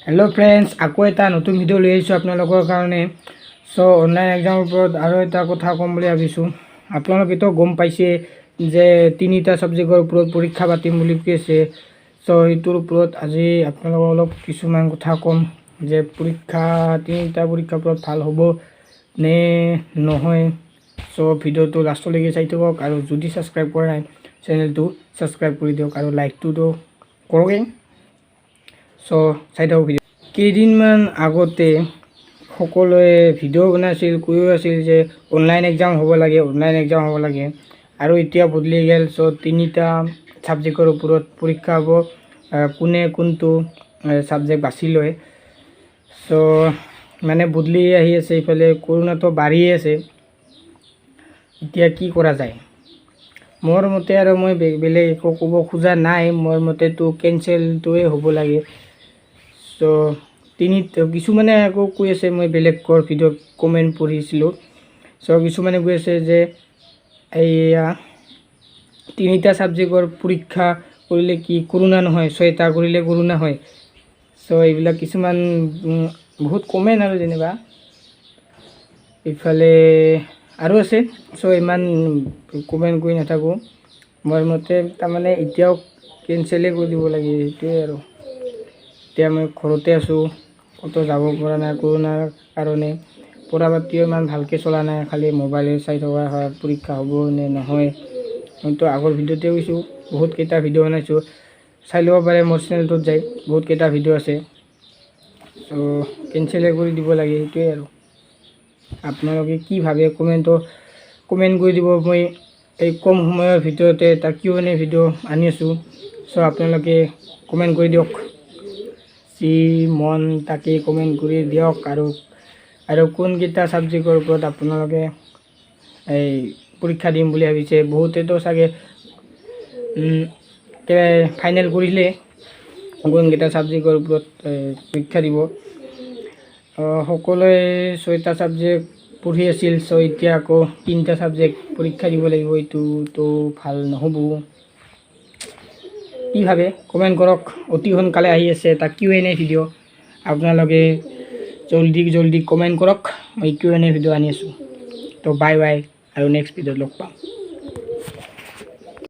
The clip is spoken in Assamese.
হেল্ল' ফ্ৰেণ্ডছ, আকৌ এটা নতুন ভিডিঅ' লৈ আহিছোঁ আপোনালোকৰ কাৰণে। অনলাইন এক্সামৰ ওপৰত আৰু এটা কথা ক'ম বুলি ভাবিছোঁ। আপোনালোকেতো গম পাইছে যে 3টা ছাবজেক্টৰ ওপৰত পৰীক্ষা পাতিম বুলি কৈছে। সেইটোৰ ওপৰত আজি আপোনালোকক অলপ কিছুমান কথা ক'ম যে 3টা পৰীক্ষাৰ ওপৰত ভাল হ'ব নে নহয়। ভিডিঅ'টো লাষ্টলৈকে চাই থাকক, আৰু যদি ছাবস্ক্ৰাইব কৰা নাই চেনেলটো ছাবস্ক্ৰাইব কৰি দিয়ক আৰু লাইকটোতো কৰক। চাই থাকক ভিডিঅ'। কেইদিনমান আগতে সকলোৱে ভিডিঅ' বনাইছিল, কৈও আছিল যে অনলাইন এক্সাম হ'ব লাগে, আৰু এতিয়া বদলি গ'ল। 3টা ছাবজেক্টৰ ওপৰত পৰীক্ষা হ'ব, কোনে কোনটো ছাবজেক্ট বাছি লয়। মানে বদলি আহি আছে, ইফালে কৰোণাটো বাঢ়ি আছে। এতিয়া কি কৰা যায়? মোৰ মতে, আৰু মই বেলেগ একো ক'ব খোজা নাই, মোৰ মতেতো কেঞ্চেলটোৱে হ'ব লাগে। কিছুমানে আকৌ কৈ আছে, মই বেলেগৰ ভিডিঅ'ত কমেণ্ট পঢ়িছিলোঁ। কিছুমানে কৈ আছে যে এইয়া 3টা ছাবজেক্টৰ পৰীক্ষা কৰিলে কি কৰোণা নহয়, 6টা কৰিলে কৰোণা হয়। এইবিলাক কিছুমান বহুত কমেণ্ট, আৰু যেনিবা ইফালে আৰু আছে। ইমান কমেণ্ট কৰি নাথাকোঁ। মোৰ মতে তাৰমানে এতিয়াও কেঞ্চেলেই কৰি দিব লাগে, সেইটোৱে। আৰু এতিয়া মই ঘৰতে আছোঁ, ক'তো যাব পৰা নাই কৰোণাৰ কাৰণে। পঢ়া পাতিও ইমান ভালকৈ চলা নাই, খালি মোবাইলে চাই থকা হয়। পৰীক্ষা হ'ব নে নহয়, মইতো আগৰ ভিডিঅ'তে কৈছোঁ, বহুতকেইটা ভিডিঅ' বনাইছোঁ, চাই ল'ব পাৰে মোৰ চেনেলটোত যায়, বহুতকেইটা ভিডিঅ' আছে। কেঞ্চেলেই কৰি দিব লাগে, সেইটোৱে। আৰু আপোনালোকে কি ভাবে কমেণ্ট কৰি দিব। মই এই কম সময়ৰ ভিতৰতে এটা Q&A ভিডিঅ' আনি আছোঁ। আপোনালোকে কমেণ্ট কৰি দিয়ক, যি মন তাকে কমেণ্ট কৰি দিয়ক। আৰু কোনকেইটা ছাবজেক্টৰ ওপৰত আপোনালোকে এই পৰীক্ষা দিম বুলি ভাবিছে। বহুতেতো চাগে ফাইনেল কৰিলে কোনকেইটা ছাবজেক্টৰ ওপৰত পৰীক্ষা দিব। সকলোৱে 6টা ছাবজেক্ট পঢ়ি আছিল, এতিয়া আকৌ 3টা ছাবজেক্ট পৰীক্ষা দিব লাগিব। এইটোতো ভাল নহ'ব। কি ভাবে কমেণ্ট কৰক। অতি সোনকালে আহি আছে এটা Q&A ভিডিঅ', আপোনালোকে জলদি কমেণ্ট কৰক। মই Q&A ভিডিঅ' আনি আছোঁ। বাই বাই, আৰু নেক্সট ভিডিঅ'ত লগ পাম।